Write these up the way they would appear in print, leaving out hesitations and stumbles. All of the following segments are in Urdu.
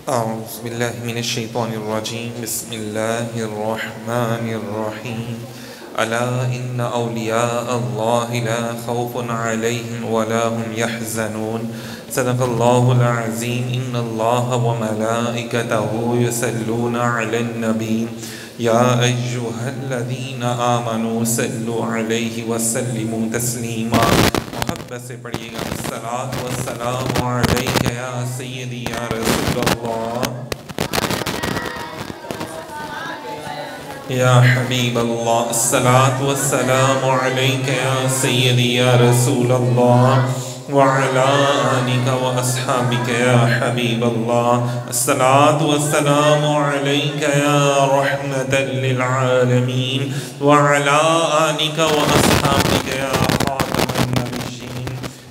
أعوذ بالله من الشيطان الرجيم بسم الله الرحمن الرحيم ألا إن أولياء الله لا خوف عليهم ولا هم يحزنون صدق الله العظيم إن الله وملائكته يصلون على النبي يا أيها الذين آمنوا صلوا عليه وسلموا تسليما محبت سے پڑھیے گا الصلاۃ والسلام علیک یا سیدی یا رسول اللہ یا حبیب اللہ الصلاۃ والسلام علیک یا سیدی یا رسول اللہ وعلى آلك وأصحابك يا حبيب الله الصلاة والسلام عليك يا رحمة للعالمين وعلى آلك وأصحابك يا خاتم النبيين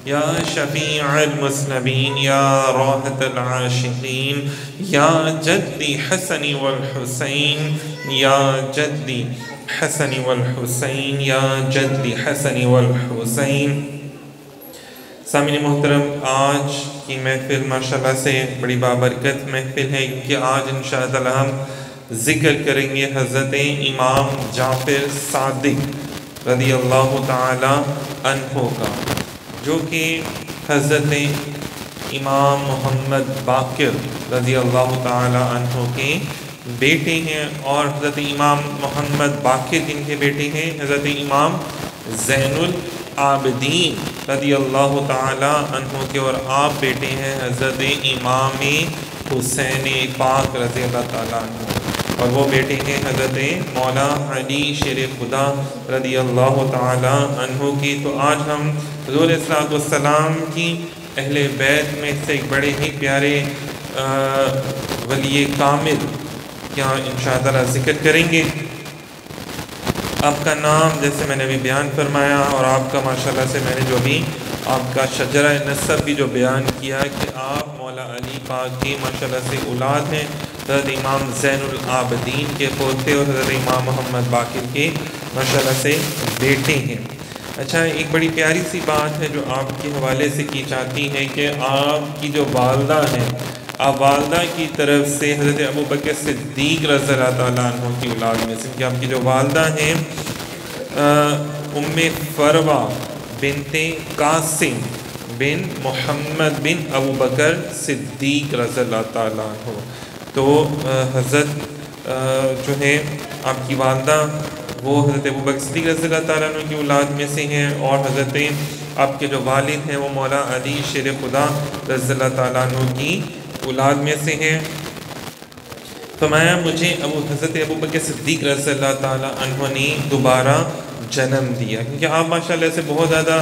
يا شفيع المذنبين يا راحة العاشقين يا جدي حسن والحسين يا جدي حسن والحسين يا جدي حسن والحسين. سامعین محترم، آج کی محفل ماشاءاللہ سے بڑی بابرکت محفل ہے، کیونکہ آج انشاءاللہ تعالی ہم ذکر کریں گے حضرت امام جعفر صادق رضی اللہ تعالی عنہ کا، جو کہ حضرت امام محمد باقر رضی اللہ تعالی عنہ کے بیٹے ہیں، اور حضرت امام محمد باقر جن کے بیٹے ہیں حضرت امام زین العابدین رضی اللہ تعالی عنہ کے، اور آپ بیٹے ہیں حضرت امام حسین پاک رضی اللہ تعالیٰ عنہ، اور وہ بیٹے ہیں حضرت مولا علی شیر خدا رضی اللہ تعالیٰ عنہ کی. تو آج ہم حضور صلی اللہ علیہ وسلم کی اہل بیت میں سے ایک بڑے ہی پیارے ولی کامل کیا انشاءاللہ تعالیٰ ذکر کریں گے. آپ کا نام جیسے میں نے بھی بیان فرمایا، اور آپ کا ماشاءاللہ سے میں نے جو بھی آپ کا شجرہ نسب بھی جو بیان کیا کہ آپ مولا علی پاک کی ماشاءاللہ سے اولاد ہیں، حضرت امام زین العابدین کے پوتے اور حضرت امام محمد باقر کے ماشاءاللہ سے بیٹے ہیں. اچھا، ایک بڑی پیاری سی بات ہے جو آپ کے حوالے سے کی جاتی ہے کہ آپ کی جو والدہ ہیں، آپ والدہ کی طرف سے حضرت ابوبکر صدیق رضی اللہ تعالیٰ عنہ کی اولاد میں سے، کہ آپ کی جو والدہ ہیں ام فروہ بنت قاسم بن محمد بن ابوبکر صدیق رضی اللہ تعالیٰ عنہ. تو حضرت جو ہے آپ کی والدہ وہ حضرت ابوبکر صدیق رضی اللہ تعالیٰ عنہ کی اولاد میں سے ہیں، اور حضرت آپ کے جو والد ہیں وہ مولا علی شیر خدا رضی اللہ تعالیٰ عنہ کی اولاد میں سے ہیں. فرمایا مجھے حضرت ابوبکر صدیق رضی اللہ تعالیٰ عنہ نے دوبارہ جنم دیا، کیونکہ آپ ماشاءاللہ سے بہت زیادہ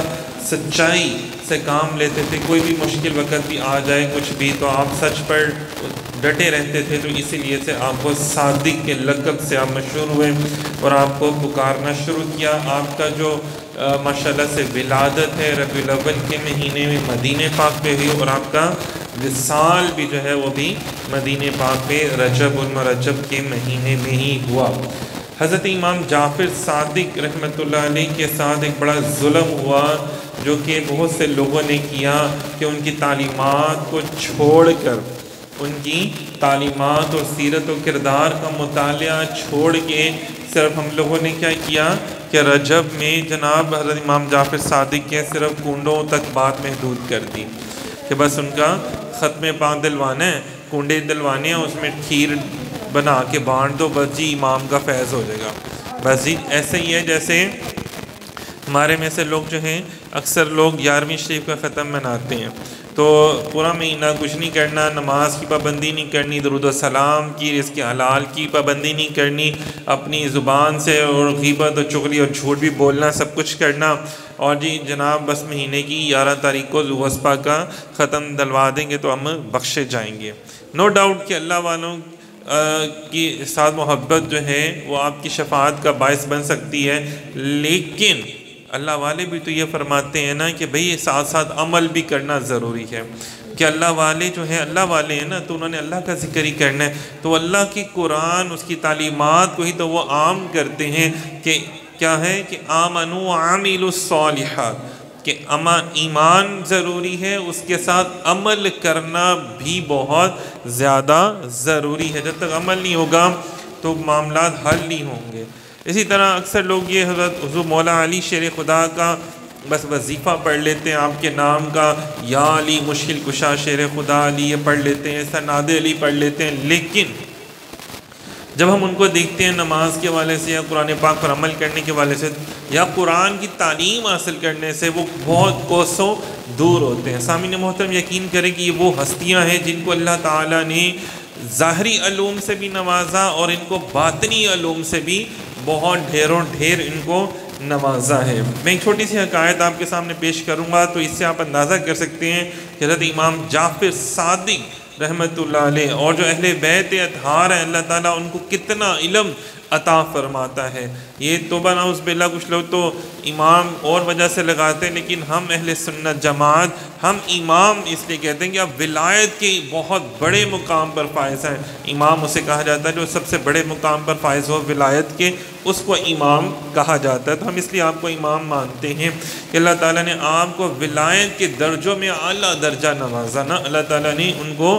سچائی سے کام لیتے تھے. کوئی بھی مشکل وقت بھی آ جائے کچھ بھی تو آپ سچ پر ڈٹے رہتے تھے، تو اسی لیے سے آپ کو صادق کے لقب سے آپ مشہور ہوئے اور آپ کو پکارنا شروع کیا. آپ کا جو ماشاءاللہ سے ولادت ہے ربیع الاول کے مہینے میں مدینہ پاک پہ ہوئی، اور آپ کا وصال بھی جو ہے وہ بھی مدینہ پاک پہ رجب المرجب کے مہینے میں ہی ہوا. حضرت امام جعفر صادق رحمۃ اللہ علیہ کے ساتھ ایک بڑا ظلم ہوا جو کہ بہت سے لوگوں نے کیا، کہ ان کی تعلیمات کو چھوڑ کر، ان کی تعلیمات اور سیرت و کردار کا مطالعہ چھوڑ کے صرف ہم لوگوں نے کیا کیا کہ رجب میں جناب حضرت امام جعفر صادق کے صرف کنڈوں تک بات محدود کر دی، کہ بس ان کا ختم پاک دلوانا ہے، کنڈے دلوانے ہیں، اس میں کھیر بنا کے بانٹ دو، بس جی امام کا فیض ہو جائے گا. بس جی ایسے ہی ہے جیسے ہمارے میں سے لوگ جو ہیں اکثر لوگ 11ویں شریف کا ختم مناتے ہیں، تو پورا مہینہ کچھ نہیں کرنا، نماز کی پابندی نہیں کرنی، درود و سلام کی، رزق حلال کی پابندی نہیں کرنی، اپنی زبان سے اور غیبت اور چغلی اور جھوٹ بھی بولنا، سب کچھ کرنا، اور جی جناب بس مہینے کی 11 تاریخ کو ذوالوسفہ کا ختم دلوا دیں گے تو ہم بخشے جائیں گے. نو ڈاؤٹ کہ اللہ والوں کی ساتھ محبت جو ہے وہ آپ کی شفاعت کا باعث بن سکتی ہے، لیکن اللہ والے بھی تو یہ فرماتے ہیں نا کہ بھئی ساتھ ساتھ عمل بھی کرنا ضروری ہے، کہ اللہ والے جو ہیں اللہ والے ہیں نا، تو انہوں نے اللہ کا ذکر ہی کرنا ہے، تو اللہ کی قرآن اس کی تعلیمات کو ہی تو وہ عام کرتے ہیں. کہ کیا ہے کہ آمنوا وعملوا الصالحات، کہ ایمان ضروری ہے، اس کے ساتھ عمل کرنا بھی بہت زیادہ ضروری ہے۔ جب تک عمل نہیں ہوگا تو معاملات حل نہیں ہوں گے۔ اسی طرح اکثر لوگ یہ حضرت حضور مولا علی شیر خدا کا بس وظیفہ پڑھ لیتے ہیں، آپ کے نام کا، یا علی مشکل کشا شیر خدا علی، یہ پڑھ لیتے ہیں، سناد علی پڑھ لیتے ہیں، لیکن جب ہم ان کو دیکھتے ہیں نماز کے حوالے سے یا قرآن پاک پر عمل کرنے کے حوالے سے یا قرآن کی تعلیم حاصل کرنے سے، وہ بہت کوسوں دور ہوتے ہیں۔ سامعین محترم، یقین کریں کہ یہ وہ ہستیاں ہیں جن کو اللہ تعالیٰ نے ظاہری علوم سے بھی نوازا اور ان کو باطنی علوم سے بھی بہت ڈھیروں ڈھیر ان کو نوازا ہے۔ میں ایک چھوٹی سی حکایت آپ کے سامنے پیش کروں گا تو اس سے آپ اندازہ کر سکتے ہیں کہ حضرت امام جعفر صادق رحمۃ اللہ علیہ اور جو اہل بیت اطہار ہیں، اللہ تعالیٰ ان کو کتنا علم عطا فرماتا ہے۔ یہ توبہ نعوذ باللہ، کچھ لوگ تو امام اور وجہ سے لگاتے ہیں، لیکن ہم اہل سنت جماعت ہم امام اس لیے کہتے ہیں کہ آپ ولایت کے بہت بڑے مقام پر فائز ہیں۔ امام اسے کہا جاتا ہے جو سب سے بڑے مقام پر فائز ہو ولایت کے، اس کو امام کہا جاتا ہے۔ تو ہم اس لیے آپ کو امام مانتے ہیں کہ اللہ تعالیٰ نے آپ کو ولایت کے درجوں میں اعلیٰ درجہ نوازا، نا اللہ تعالیٰ نے ان کو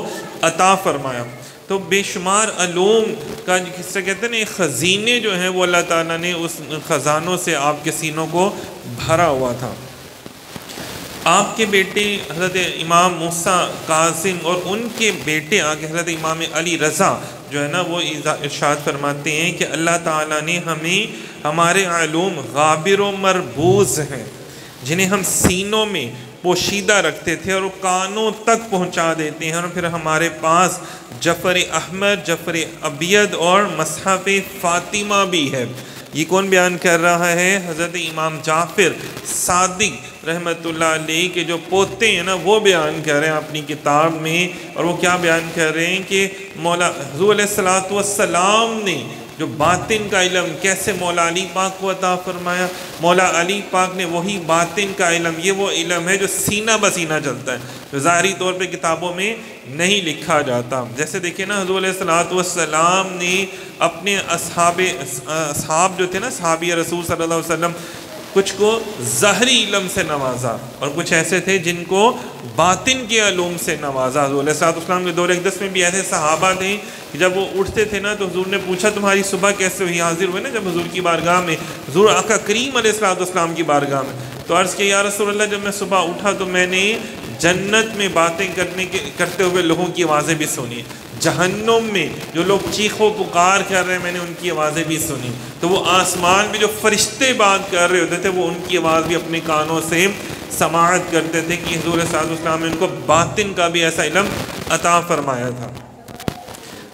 عطا فرمایا۔ تو بے شمار علوم کا جس سے کہتے ہیں نا خزینے جو ہیں وہ اللہ تعالیٰ نے اس خزانوں سے آپ کے سینوں کو بھرا ہوا تھا۔ آپ کے بیٹے حضرت امام موسیٰ کاظم اور ان کے بیٹے آگے حضرت امام علی رضا جو ہے نا وہ ارشاد فرماتے ہیں کہ اللہ تعالیٰ نے ہمیں ہمارے علوم غابر و مربوز ہیں جنہیں ہم سینوں میں پوشیدہ رکھتے تھے اور وہ کانوں تک پہنچا دیتے ہیں، اور پھر ہمارے پاس جعفر احمد، جعفر ابیض اور مصحف فاطمہ بھی ہے۔ یہ کون بیان کر رہا ہے؟ حضرت امام جعفر صادق رحمۃ اللہ علیہ کے جو پوتے ہیں نا وہ بیان کر رہے ہیں اپنی کتاب میں، اور وہ کیا بیان کر رہے ہیں کہ مولا حضور علیہ الصلوۃ والسلام نے جو باطن کا علم کیسے مولا علی پاک کو عطا فرمایا، مولا علی پاک نے وہی باطن کا علم، یہ وہ علم ہے جو سینہ بسینہ چلتا ہے، جو ظاہری طور پہ کتابوں میں نہیں لکھا جاتا۔ جیسے دیکھیں نا حضور علیہ الصلوۃ والسلام نے اپنے اصحاب جو تھے نا صحابی رسول صلی اللہ علیہ وسلم، کچھ کو ظاہری علم سے نوازا اور کچھ ایسے تھے جن کو باطن کے علوم سے نوازا۔ حضور علیہ السلام کے دور اقدس میں بھی ایسے صحابہ تھے کہ جب وہ اٹھتے تھے نا تو حضور نے پوچھا تمہاری صبح کیسے ہوئی؟ حاضر ہوئے نا جب حضور کی بارگاہ میں، حضور آقا کریم علیہ السلام کی بارگاہ میں، تو عرض کیا یا رسول اللہ جب میں صبح اٹھا تو میں نے جنت میں باتیں کرتے ہوئے لوگوں کی آوازیں بھی سنی، جہنم میں جو لوگ چیخ و پکار کر رہے ہیں میں نے ان کی آوازیں بھی سنی، تو وہ آسمان میں جو فرشتے بات کر رہے ہوتے تھے وہ ان کی آواز بھی اپنے کانوں سے سماعت کرتے تھے کہ حضور صلی اللہ علیہ وسلم نے ان کو باطن کا بھی ایسا علم عطا فرمایا تھا۔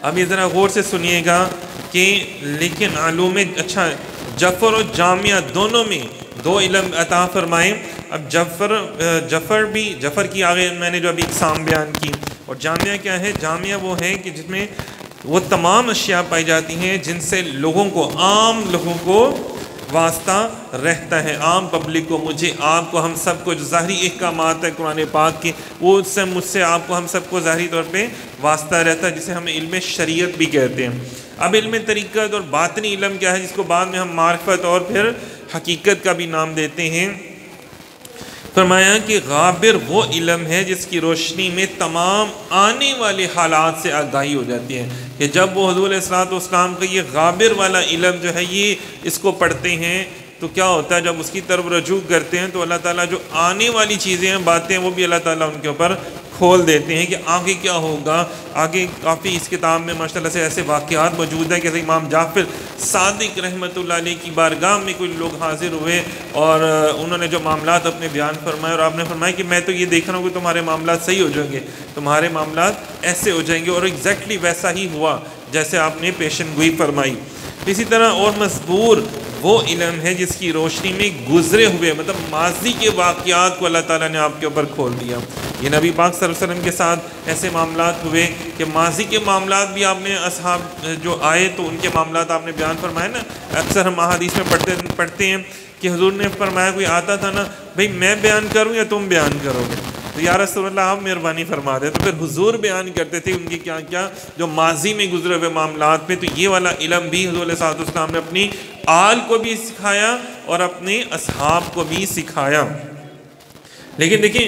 اب یہ ذرا غور سے سنیے گا کہ لیکن علوم اچھا جعفر و جامعہ دونوں میں دو علم عطا فرمائے۔ اب جعفر کی آگے میں نے جو ابھی اقسام بیان کی، اور جامعہ کیا ہے؟ جامعہ وہ ہے کہ جس میں وہ تمام اشیاء پائی جاتی ہیں جن سے لوگوں کو، عام لوگوں کو واسطہ رہتا ہے، عام پبلک کو، مجھے آپ کو، ہم سب کو جو ظاہری احکامات ہے قرآن پاک کے وہ اس سے مجھ سے آپ کو، ہم سب کو ظاہری طور پہ واسطہ رہتا ہے، جسے ہم علم شریعت بھی کہتے ہیں۔ اب علم طریقت اور باطنی علم کیا ہے جس کو بعد میں ہم معرفت اور پھر حقیقت کا بھی نام دیتے ہیں۔ فرمایا کہ غابر وہ علم ہے جس کی روشنی میں تمام آنے والے حالات سے آگاہی ہو جاتی ہے، کہ جب وہ حضور علیہ السلام کا یہ غابر والا علم جو ہے یہ اس کو پڑھتے ہیں تو کیا ہوتا ہے؟ جب اس کی طرف رجوع کرتے ہیں تو اللہ تعالیٰ جو آنے والی چیزیں ہیں، باتیں، وہ بھی اللہ تعالیٰ ان کے اوپر کھول دیتے ہیں کہ آگے کیا ہوگا۔ آگے کافی اس کتاب میں ماشاءاللہ سے ایسے واقعات موجود ہیں کہ امام جعفر صادق رحمۃ اللہ علیہ کی بارگاہ میں کچھ لوگ حاضر ہوئے اور انہوں نے جو معاملات اپنے بیان فرمائے، اور آپ نے فرمایا کہ میں تو یہ دیکھ رہا ہوں کہ تمہارے معاملات صحیح ہو جائیں گے، تمہارے معاملات ایسے ہو جائیں گے، اور ایگزیکٹلی ویسا ہی ہوا جیسے آپ نے پیشن گوئی فرمائی۔ اسی طرح اور مصبور وہ علم ہے جس کی روشنی میں گزرے ہوئے، مطلب ماضی کے واقعات کو اللہ تعالیٰ نے آپ کے اوپر کھول دیا۔ یہ نبی پاک صلی اللہ علیہ وسلم کے ساتھ ایسے معاملات ہوئے کہ ماضی کے معاملات بھی آپ نے اصحاب جو آئے تو ان کے معاملات آپ نے بیان فرمائے نا۔ اکثر ہم احادیث میں پڑھتے ہیں کہ حضور نے فرمایا کوئی آتا تھا نا، بھئی میں بیان کروں یا تم بیان کرو گے؟ تو یا رسول اللہ آپ مہربانی فرما دیں، تو پھر حضور بیان کرتے تھے ان کی کیا کیا جو ماضی میں گزرے ہوئے معاملات میں۔ تو یہ والا علم بھی حضور علیہ السلام نے اپنی آل کو بھی سکھایا اور اپنے اصحاب کو بھی سکھایا۔ لیکن دیکھیں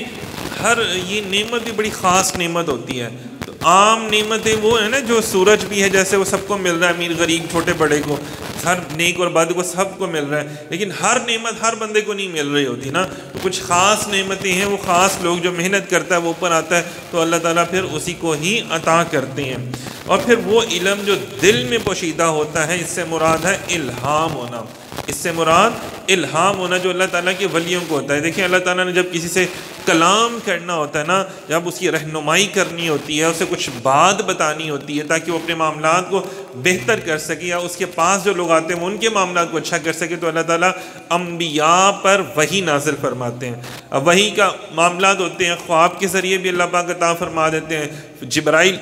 ہر یہ نعمت بھی بڑی خاص نعمت ہوتی ہے. تو عام نعمتیں وہ ہیں نا جو سورج بھی ہے جیسے وہ سب کو مل رہا ہے، امیر غریب چھوٹے بڑے کو، ہر نیک اور بد کو سب کو مل رہا ہے، لیکن ہر نعمت ہر بندے کو نہیں مل رہی ہوتی نا. تو کچھ خاص نعمتیں ہیں، وہ خاص لوگ جو محنت کرتا ہے وہ اوپر آتا ہے تو اللہ تعالیٰ پھر اسی کو ہی عطا کرتے ہیں. اور پھر وہ علم جو دل میں پوشیدہ ہوتا ہے، اس سے مراد ہے الہام ہونا. اس سے مراد الہام ہونا جو اللہ تعالیٰ کے ولیوں کو ہوتا ہے. دیکھیں اللہ تعالیٰ نے جب کسی سے کلام کرنا ہوتا ہے نا، جب اس کی رہنمائی کرنی ہوتی ہے، اسے کچھ بات بتانی ہوتی ہے تاکہ وہ اپنے معاملات کو بہتر کر سکے، یا اس کے پاس جو لوگ آتے ہیں وہ ان کے معاملات کو اچھا کر سکے، تو اللہ تعالیٰ انبیاء پر وحی نازل فرماتے ہیں. اب وحی کا معاملات ہوتے ہیں، خواب کے ذریعے بھی اللہ پاک عطا فرما دیتے ہیں، جبرائیل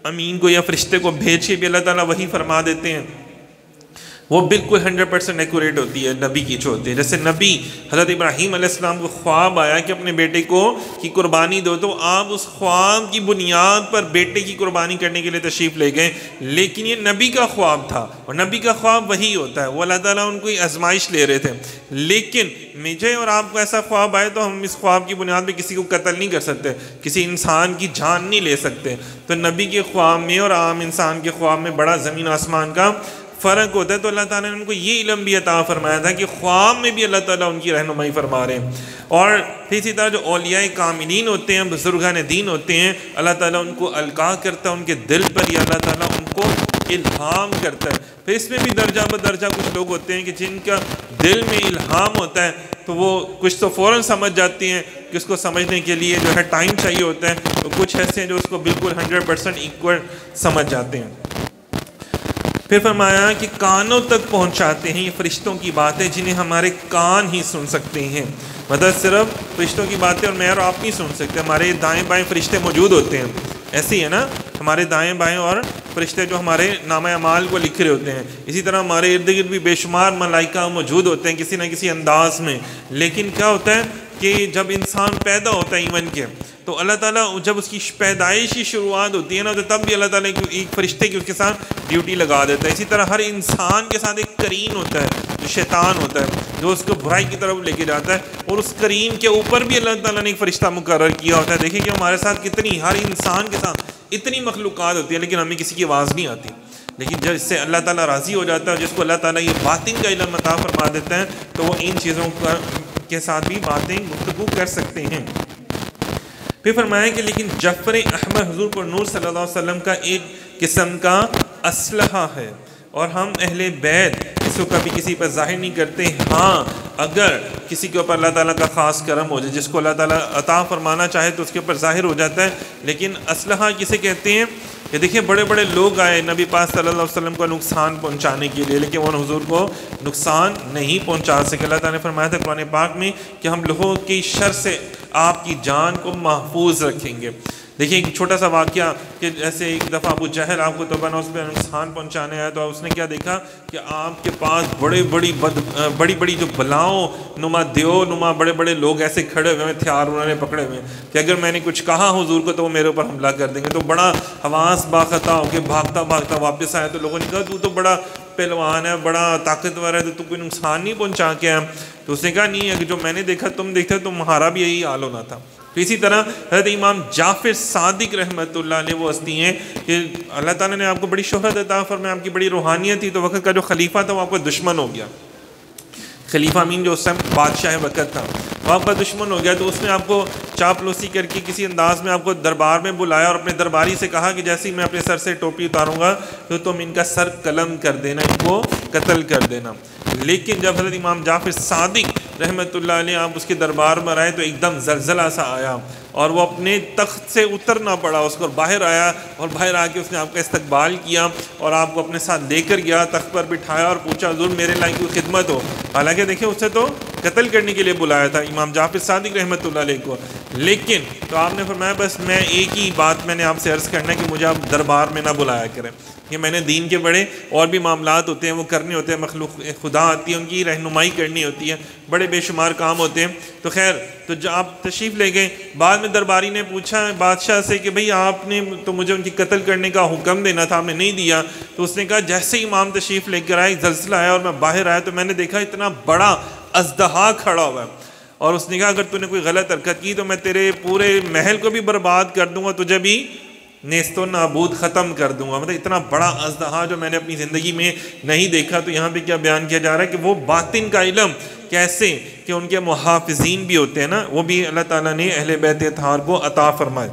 امین کو یا فرشتے کو بھیج کے بھی اللہ تعالیٰ وحی فرما دیتے ہیں. وہ بالکل 100% ایکوریٹ ہوتی ہے نبی کی جو ہوتی ہے. جیسے نبی حضرت ابراہیم علیہ السلام کو خواب آیا کہ اپنے بیٹے کو کی قربانی دو، تو آپ اس خواب کی بنیاد پر بیٹے کی قربانی کرنے کے لیے تشریف لے گئے. لیکن یہ نبی کا خواب تھا، اور نبی کا خواب وہی ہوتا ہے، وہ اللہ تعالیٰ ان کو آزمائش لے رہے تھے. لیکن مجھے اور آپ کو ایسا خواب آئے تو ہم اس خواب کی بنیاد پہ کسی کو قتل نہیں کر سکتے، کسی انسان کی جان نہیں لے سکتے. تو نبی کے خواب میں اور عام انسان کے خواب میں بڑا زمین آسمان کا فرق ہوتا ہے. تو اللہ تعالیٰ نے ان کو یہ علم بھی عطا فرمایا تھا کہ خواب میں بھی اللہ تعالیٰ ان کی رہنمائی فرما رہے ہیں. اور پھر اسی طرح جو اولیاء کاملین ہوتے ہیں، بزرگان دین ہوتے ہیں، اللہ تعالیٰ ان کو القاء کرتا ہے ان کے دل پر، یا اللہ تعالیٰ ان کو الہام کرتا ہے. پھر اس میں بھی درجہ بدرجہ کچھ لوگ ہوتے ہیں کہ جن کا دل میں الہام ہوتا ہے تو وہ کچھ تو فوراً سمجھ جاتے ہیں کہ اس کو سمجھنے کے لیے جو ہے ٹائم چاہیے ہوتا ہے، تو کچھ ایسے ہیں جو اس کو بالکل 100% ایکول سمجھ جاتے ہیں. پھر فرمایا کہ کانوں تک پہنچاتے ہیں یہ فرشتوں کی باتیں جنہیں ہمارے کان ہی سن سکتے ہیں. مطلب صرف فرشتوں کی باتیں اور میں اور آپ نہیں سن سکتے، ہمارے دائیں بائیں فرشتے موجود ہوتے ہیں. ایسے ہی ہے نا، ہمارے دائیں بائیں اور فرشتے جو ہمارے نامہ اعمال کو لکھ رہے ہوتے ہیں. اسی طرح ہمارے ارد گرد بھی بے شمار ملائکہ موجود ہوتے ہیں کسی نہ کسی انداز میں. لیکن کیا ہوتا ہے کہ جب انسان پیدا ہوتا ہے ایون کے، تو اللہ تعالیٰ جب اس کی پیدائش کی شروعات ہوتی ہے نا، تو تب بھی اللہ تعالیٰ ایک فرشتے کی اس کے ساتھ ڈیوٹی لگا دیتا ہے. اسی طرح ہر انسان کے ساتھ ایک کرین ہوتا ہے جو شیطان ہوتا ہے، جو اس کو برائی کی طرف لے کے جاتا ہے، اور اس کرین کے اوپر بھی اللہ تعالیٰ نے ایک فرشتہ مقرر کیا ہوتا ہے. دیکھیں کہ ہمارے ساتھ کتنی، ہر انسان کے ساتھ اتنی مخلوقات ہوتی ہیں، لیکن ہمیں کسی کی آواز نہیں آتی. لیکن جب اس سے اللہ تعالیٰ راضی ہو جاتا ہے، جس کو اللہ تعالیٰ یہ باطن کا علم عطا فرما دیتا ہے، تو وہ ان چیزوں کے ساتھ بھی باتیں گفتگو کر سکتے ہیں. پھر فرمایا کہ لیکن جعفر احمر حضور پر نور صلی اللہ علیہ وسلم کا ایک قسم کا اسلحہ ہے، اور ہم اہل بیت اس کو کبھی کسی پر ظاہر نہیں کرتے. ہاں اگر کسی کے اوپر اللہ تعالیٰ کا خاص کرم ہو جائے، جس کو اللہ تعالیٰ عطا فرمانا چاہے تو اس کے اوپر ظاہر ہو جاتا ہے. لیکن اسلحہ کسے کہتے ہیں؟ کہ دیکھیں بڑے بڑے لوگ آئے نبی پاک صلی اللہ علیہ وسلم کو نقصان پہنچانے کے لیے، لیکن وہ حضور کو نقصان نہیں پہنچا سکے. اللہ تعالیٰ نے فرمایا تھا قرآن پاک میں کہ ہم لوگوں کی شر سے آپ کی جان کو محفوظ رکھیں گے. دیکھیں ایک چھوٹا سا واقعہ کہ جیسے ایک دفعہ ابو جہل آپ کو تو بنا اس پہ نقصان پہنچانے آیا، تو اس نے کیا دیکھا کہ آپ کے پاس بڑی بڑی جو بلاؤں نما دیو نما بڑے بڑے لوگ ایسے کھڑے ہوئے ہیں، ہتھیار انہوں نے پکڑے ہوئے ہیں کہ اگر میں نے کچھ کہا حضور کو تو وہ میرے اوپر حملہ کر دیں گے. تو بڑا حواس باخطا ہو کے بھاگتا واپس آیا. تو لوگوں نے کہا تو بڑا پہلوان ہے، بڑا طاقتور ہے، تو کوئی نقصان نہیں پہنچا کے آیا. تو اس نے کہا نہیں، اگر جو میں نے دیکھا تم دیکھتے تمہارا بھی یہی حال ہونا تھا. تو اسی طرح حضرت امام جعفر صادق رحمۃ اللہ علیہ وہ ہستی ہیں کہ اللہ تعالیٰ نے آپ کو بڑی شہرت عطا فرمایا، آپ کی بڑی روحانیت تھی. تو وقت کا جو خلیفہ تھا وہ آپ کا دشمن ہو گیا. خلیفہ امین جو اس ٹائم بادشاہ وقت تھا وہ آپ کا دشمن ہو گیا. تو اس نے آپ کو چاپلوسی کر کے کسی انداز میں آپ کو دربار میں بلایا اور اپنے درباری سے کہا کہ جیسے ہی میں اپنے سر سے ٹوپی اتاروں گا تو تم ان کا سر قلم کر دینا، ان کو قتل کر دینا. لیکن جب حضرت امام جعفر صادق رحمۃ اللہ علیہ آپ اس کے دربار میں آئے تو ایک دم زلزلہ سا آیا، اور وہ اپنے تخت سے اترنا پڑا اس کو، باہر آیا اور باہر آ کے اس نے آپ کا استقبال کیا اور آپ کو اپنے ساتھ لے کر گیا، تخت پر بٹھایا اور پوچھا حضور میرے لائق کوئی خدمت ہو. حالانکہ دیکھیں اسے تو قتل کرنے کے لیے بلایا تھا امام جعفر صادق رحمۃ اللہ علیہ کو. لیکن تو آپ نے فرمایا بس میں ایک ہی بات میں نے آپ سے عرض کرنا ہے کہ مجھے آپ دربار میں نہ بلایا کریں، کہ میں نے دین کے بڑے اور بھی معاملات ہوتے ہیں وہ کرنے ہوتے ہیں، مخلوق خدا آتی ہے ان کی رہنمائی کرنی ہوتی ہے، بڑے بے شمار کام ہوتے ہیں. تو خیر تو جب آپ تشریف لے گئے، بعد میں درباری نے پوچھا بادشاہ سے کہ بھئی آپ نے تو مجھے ان کی قتل کرنے کا حکم دینا تھا، آپ نے نہیں دیا. تو اس نے کہا جیسے امام تشریف لے کر آئے زلزلہ آیا اور میں باہر آیا تو میں نے دیکھا اتنا بڑا اژدہا کھڑا ہوا ہے، اور اس نے کہا اگر تو نے کوئی غلط حرکت کی تو میں تیرے پورے محل کو بھی برباد کر دوں گا, تجھے بھی نیست و نابود ختم کر دوں گا. مطلب اتنا بڑا اژدہا جو میں نے اپنی زندگی میں نہیں دیکھا. تو یہاں پہ کیا بیان کیا جا رہا ہے کہ وہ باطن کا علم کیسے کہ ان کے محافظین بھی ہوتے ہیں نا, وہ بھی اللہ تعالیٰ نے اہل بیت اطہار کو عطا فرمائے.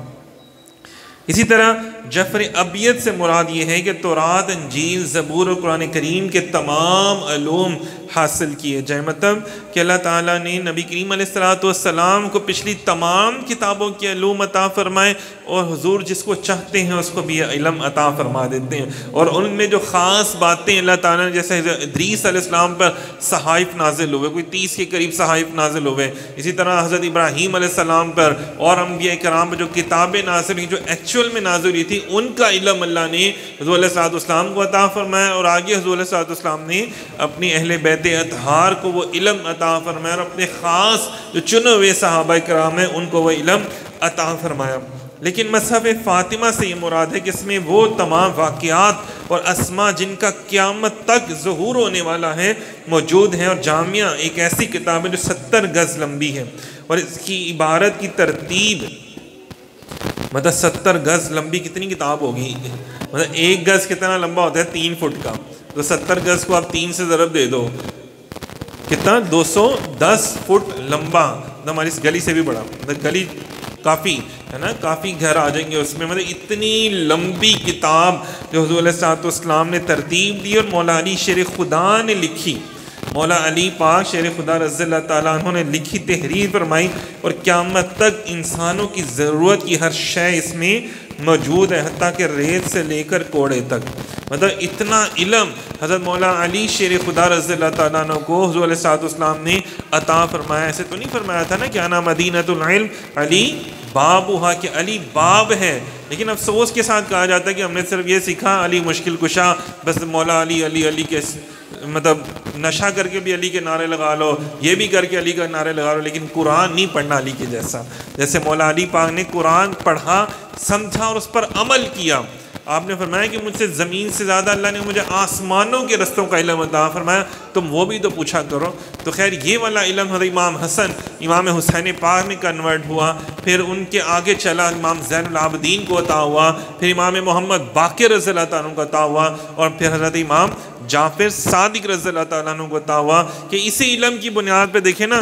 اسی طرح جعفر ابیض سے مراد یہ ہے کہ تورات, انجیل, زبور اور قرآن کریم کے تمام علوم حاصل کیے جائیں. مطلب کہ اللہ تعالیٰ نے نبی کریم علیہ السلام کو پچھلی تمام کتابوں کے علوم عطا فرمائے, اور حضور جس کو چاہتے ہیں اس کو بھی علم عطا فرما دیتے ہیں. اور ان میں جو خاص باتیں اللہ تعالیٰ نے, جیسے ادریس علیہ السلام پر صحائف نازل ہوئے, کوئی 30 کے قریب صحائف نازل ہوئے. اسی طرح حضرت ابراہیم علیہ السلام پر اور انبیاء کرام پر جو کتابیں نازل ہوئی, جو ایکچوئل میں نازل ہوئی تھی, ان کا علم اللہ نے حضور علیہ السلام کو عطا فرمایا. اور آگے حضور علیہ السلام نے اپنی اہل بیت اطہار کو وہ علم عطا فرمایا, اور اپنے خاص جو چنے ہوئے صحابہ کرام ہیں ان کو وہ علم عطا فرمایا. لیکن مصحف فاطمہ سے یہ مراد ہے کہ اس میں وہ تمام واقعات اور اسماء جن کا قیامت تک ظہور ہونے والا ہے موجود ہیں. اور جامعہ ایک ایسی کتاب ہے جو 70 گز لمبی ہے, اور اس کی عبارت کی ترتیب مطلب 70 گز لمبی کتنی کتاب ہوگی, مطلب 1 گز کتنا لمبا ہوتا ہے 3 فٹ کا, تو 70 گز کو آپ 3 سے ضرب دے دو, کتنا 210 فٹ لمبا. ہماری اس گلی سے بھی بڑا, مطلب گلی کافی ہے نا, کافی گھر آ جائیں گے اس میں. مطلب اتنی لمبی کتاب جو حضور علیہ السلام نے ترتیب دی, اور مولا علی شیر خدا نے لکھی. مولا علی پاک شیر خدا رضی اللہ تعالیٰ عنہ نے لکھی, تحریر فرمائی, اور قیامت تک انسانوں کی ضرورت کی ہر شے اس میں موجود ہے, حتیٰ کہ ریت سے لے کر کوڑے تک. مطلب اتنا علم حضرت مولا علی شیر خدا رضی اللہ تعالیٰ عنہ کو حضور علیہ السلام نے عطا فرمایا. ایسے تو نہیں فرمایا تھا نا کہ انا مدینۃ العلم علی بابھا, کہ علی باب ہے, لیکن افسوس کے ساتھ کہا جاتا ہے کہ ہم نے صرف یہ سیکھا علی مشکل کشا, بس مولا علی علی علی کے مطلب نشہ کر کے بھی علی کے نعرے لگا لو, یہ بھی کر کے علی کا نعرے لگا لو, لیکن قرآن نہیں پڑھنا علی کے جیسا. جیسے مولا علی پاک نے قرآن پڑھا, سمجھا اور اس پر عمل کیا. آپ نے فرمایا کہ مجھ سے زمین سے زیادہ اللہ نے مجھے آسمانوں کے رستوں کا علم عطا فرمایا, تم وہ بھی تو پوچھا کرو. تو خیر یہ والا علم حضرت امام حسن امام حسین پاک میں کنورٹ ہوا, پھر ان کے آگے چلا امام زین العابدین کو عطا ہوا, پھر امام محمد باقر رضی اللہ تعالیٰ عنہ کو عطا ہوا, اور پھر حضرت امام جعفر صادق رضی اللہ تعالیٰ عنہ کو عطا ہوا. کہ اسی علم کی بنیاد پہ دیکھیں نا,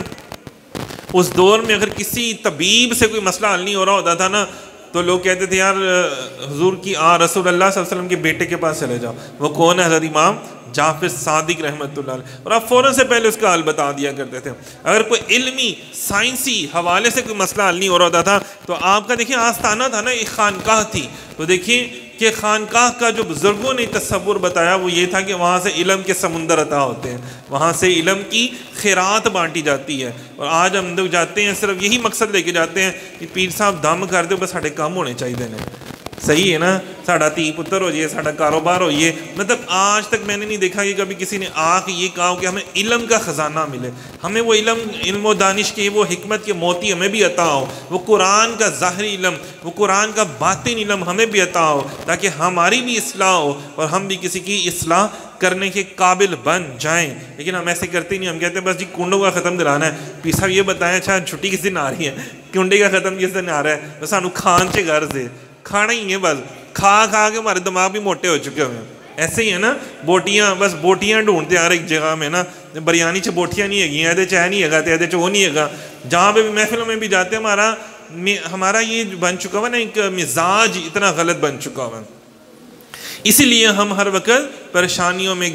اس دور میں اگر کسی طبیب سے کوئی مسئلہ حل نہیں ہو رہا ہوتا تھا نا, تو لوگ کہتے تھے یار حضور کی رسول اللہ صلی اللہ علیہ وسلم کے بیٹے کے پاس چلے جاؤ. وہ کون ہے؟ حضرت امام جعفر صادق رحمۃ اللہ علیہ. اور آپ فوراً سے پہلے اس کا حل بتا دیا کرتے تھے. اگر کوئی علمی سائنسی حوالے سے کوئی مسئلہ حل نہیں ہو رہا ہوتا تھا, تو آپ کا دیکھیں آستانہ تھا نا, ایک خانقاہ تھی. تو دیکھیں کہ خانقاہ کا جو بزرگوں نے تصور بتایا وہ یہ تھا کہ وہاں سے علم کے سمندر عطا ہوتے ہیں, وہاں سے علم کی خیرات بانٹی جاتی ہے. اور آج ہم لوگ جاتے ہیں صرف یہی مقصد لے کے جاتے ہیں کہ پیر صاحب دم کر دو, بس ساڑھے کام ہونے چاہیے نا, صحیح ہے نا, ساڑھا تی پتر ہو جائے, ساڑھا کاروبار ہو یہ. مطلب آج تک میں نے نہیں دیکھا کہ کبھی کسی نے آ کے یہ کہا کہ ہمیں علم کا خزانہ ملے, ہمیں وہ علم و دانش کے وہ حکمت کے موتی ہمیں بھی عطا ہو, وہ قرآن کا ظاہری علم, وہ قرآن کا باطن علم ہمیں بھی عطا ہو, تاکہ ہماری بھی اصلاح ہو اور ہم بھی کسی کی اصلاح کرنے کے قابل بن جائیں. لیکن ہم ایسے کرتے نہیں, ہم کہتے ہیں بس جی کنڈوں کا ختم دلانا ہے. پیر صاحب یہ بتائیں اچھا چھٹی کس دن آ رہی ہے, کنڈے کا ختم کس دن آ رہا ہے, بس سانو کھان سے غرض ہے, کھانا ہی ہے, بس کھا کھا کے ہمارے دماغ بھی موٹے ہو چکے ہوئے ہیں. ایسے ہی ہے نا, بوٹیاں, بس بوٹیاں ڈھونڈتے ہر ایک جگہ میں نا, بریانی چ بوٹیاں نہیں ہے, یہ چاہ نہیں ہے, یہ چ وہ نہیں ہے. جہاں پہ بھی محفلوں میں بھی جاتے ہیں, ہمارا یہ بن چکا ہوا نا ایک مزاج اتنا غلط بن چکا ہوا. اسی لیے ہم ہر وقت پریشانیوں میں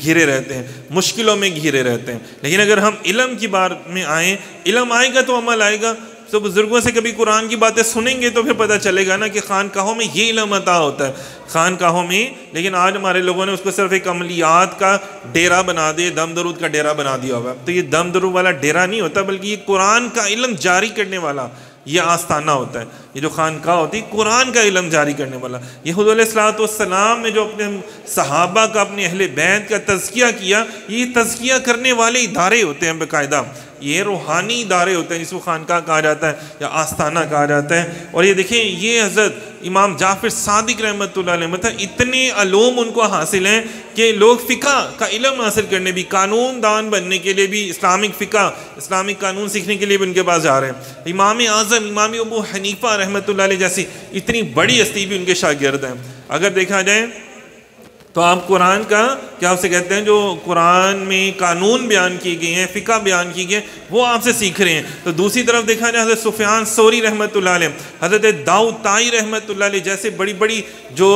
گھرے رہتے ہیں, مشکلوں میں گھرے رہتے ہیں. لیکن اگر ہم علم کی بات میں آئیں, علم آئے گا تو عمل آئے گا. تو بزرگوں سے کبھی قرآن کی باتیں سنیں گے تو پھر پتہ چلے گا نا کہ خانقاہوں میں یہ علم عطا ہوتا ہے, خانقاہوں میں. لیکن آج ہمارے لوگوں نے اس کو صرف ایک عملیات کا ڈیرا بنا دے, دم درود کا ڈیرا بنا دیا ہوگا. تو یہ دم درود والا ڈیرا نہیں ہوتا, بلکہ یہ قرآن کا علم جاری کرنے والا یہ آستانہ ہوتا ہے. یہ جو خانقاہ ہوتی ہے قرآن کا علم جاری کرنے والا. یہ حضور علیہ السلام نے جو اپنے صحابہ کا, اپنے اہل بیت کا تزکیہ کیا, یہ تزکیہ کرنے والے ادارے ہوتے ہیں باقاعدہ, یہ روحانی ادارے ہوتے ہیں جس کو خانقاہ کہا جاتا ہے یا آستانہ کہا جاتا ہے. اور یہ دیکھیں, یہ حضرت امام جعفر صادق رحمۃ اللہ علیہ، مطلب اتنے علوم ان کو حاصل ہیں کہ لوگ فقہ کا علم حاصل کرنے بھی، قانون دان بننے کے لیے بھی، اسلامک فقہ، اسلامک قانون سیکھنے کے لیے بھی ان کے پاس جا رہے ہیں۔ امام اعظم امام ابو حنیفہ رحمۃ اللہ علیہ جیسی اتنی بڑی ہستی بھی ان کے شاگرد ہیں۔ اگر دیکھا جائے تو آپ قرآن کا کیا آپ سے کہتے ہیں، جو قرآن میں قانون بیان کی گئے ہیں، فقہ بیان کی گئے، وہ آپ سے سیکھ رہے ہیں۔ تو دوسری طرف دیکھا جائے حضرت سفیان ثوری رحمۃ اللہ علیہ، حضرت داؤد طائی رحمۃ اللہ علیہ جیسے بڑی بڑی جو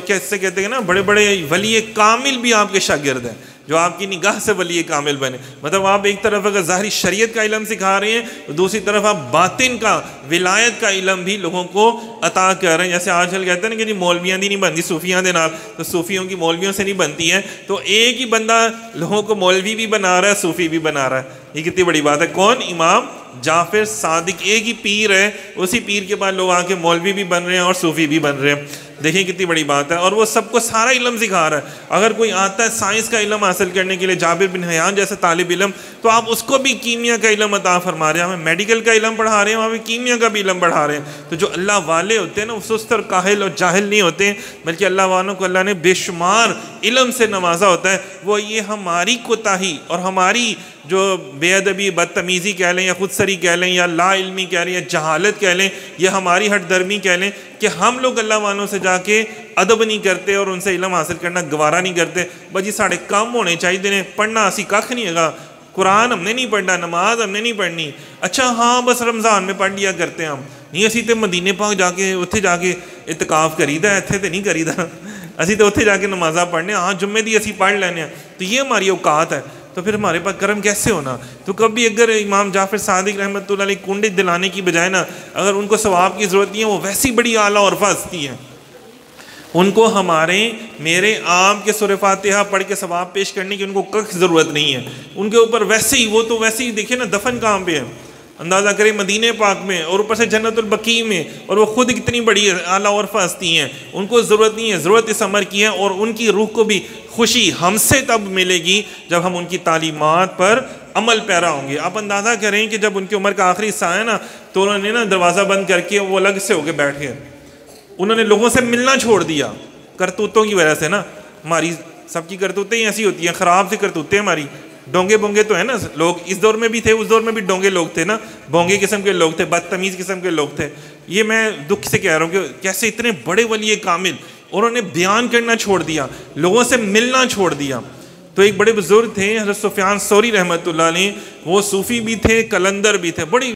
کیسے کہتے ہیں نا بڑے بڑے ولی کامل بھی آپ کے شاگرد ہیں، جو آپ کی نگاہ سے ولی کامل بنے۔ مطلب آپ ایک طرف اگر ظاہری شریعت کا علم سکھا رہے ہیں تو دوسری طرف آپ باطن کا ولایت کا علم بھی لوگوں کو عطا کر رہے ہیں۔ جیسے آج کل کہتے ہیں نا کہ جی مولویاں دی نہیں بنتی صوفیاں دے نال، تو صوفیوں کی مولویوں سے نہیں بنتی ہے، تو ایک ہی بندہ لوگوں کو مولوی بھی بنا رہا ہے، صوفی بھی بنا رہا ہے۔ یہ کتنی بڑی بات ہے۔ کون؟ امام جعفر صادق، ایک ہی پیر ہے، اسی پیر کے بعد لوگ آ کے مولوی بھی بن رہے ہیں اور صوفی بھی بن رہے ہیں۔ دیکھیں کتنی بڑی بات ہے، اور وہ سب کو سارا علم سکھا رہا ہے۔ اگر کوئی آتا ہے سائنس کا علم حاصل کرنے کے لیے، جابر بن حیان جیسے طالب علم، تو آپ اس کو بھی کیمیا کا علم عطا فرما رہے ہیں۔ ہمیں میڈیکل کا علم پڑھا رہے ہیں، وہاں بھی کیمیا کا بھی علم پڑھا رہے ہیں۔ تو جو اللہ والے ہوتے ہیں نا، وہ سست اور کاہل اور جاہل نہیں ہوتے، بلکہ اللہ والوں کو اللہ نے بے شمار علم سے نوازا ہوتا ہے۔ وہ یہ ہماری کوتاہی اور ہماری جو بے ادبی، بدتمیزی کہہ لیں یا خود سری کہہ لیں یا لا علمی کہہ لیں یا جہالت کہہ لیں یا ہماری ہٹ درمی کہہ لیں کہ ہم لوگ اللہ والوں سے جا کے ادب نہیں کرتے اور ان سے علم حاصل کرنا گوارا نہیں کرتے۔ بس جی ساڑھے کام ہونے چاہیے، پڑھنا اسی کھ نہیں ہے، قرآن ہم نے نہیں پڑھنا، نماز ہم نے نہیں پڑھنی، اچھا ہاں بس رمضان میں پڑھ لیا کرتے ہیں ہم، نہیں اسی تے مدینے پاک جا کے اتھے جا کے اعتکاف کریدا ہے، اتھے تے نہیں کریدا، اسی تے اتھے جا کے نمازاں پڑھنے، ہاں جمعے دی اسی پڑھ لینے ہیں۔ تو یہ ہماری اوقات ہے، تو پھر ہمارے پاس کرم کیسے ہونا؟ تو کبھی اگر امام جعفر صادق رحمۃ اللہ علیہ کنڈے دلانے کی بجائے نا، اگر ان کو ثواب کی ضرورت نہیں ہے، وہ ویسی بڑی اعلیٰ اور ہستی ہیں، ان کو ہمارے میرے آپ کے سورہ فاتحہ پڑھ کے ثواب پیش کرنے کی ان کو کچھ ضرورت نہیں ہے۔ ان کے اوپر ویسے ہی، وہ تو ویسے ہی دیکھیں نا دفن کہاں پہ ہے، اندازہ کریں مدینہ پاک میں، اور اوپر سے جنت البقیع میں، اور وہ خود کتنی بڑی اعلیٰ اور ہستی ہیں۔ ان کو ضرورت نہیں ہے، ضرورت اس عمر کی ہے، اور ان کی روح کو بھی خوشی ہم سے تب ملے گی جب ہم ان کی تعلیمات پر عمل پیرا ہوں گے۔ آپ اندازہ کریں کہ جب ان کی عمر کا آخری حصہ ہے نا، تو انہوں نے نا دروازہ بند کر کے وہ الگ سے ہو کے بیٹھ گئے، انہوں نے لوگوں سے ملنا چھوڑ دیا کرتوتوں کی وجہ سے نا۔ ہماری سب کی کرتوتیں ہی ایسی ہوتی ہیں، خراب سی کرتوتیں ہماری، ڈونگے بونگے تو ہے نا لوگ، اس دور میں بھی تھے، اس دور میں بھی ڈونگے لوگ تھے نا، بونگے قسم کے لوگ تھے، بدتمیز قسم کے لوگ تھے۔ یہ میں دکھ سے کہہ رہا ہوں کہ کیسے اتنے بڑے ولی کامل انہوں نے بیان کرنا چھوڑ دیا، لوگوں سے ملنا چھوڑ دیا۔ تو ایک بڑے بزرگ تھے حضرت سفیان ثوری رحمۃ اللہ علیہ، وہ صوفی بھی تھے، کلندر بھی تھے، بڑی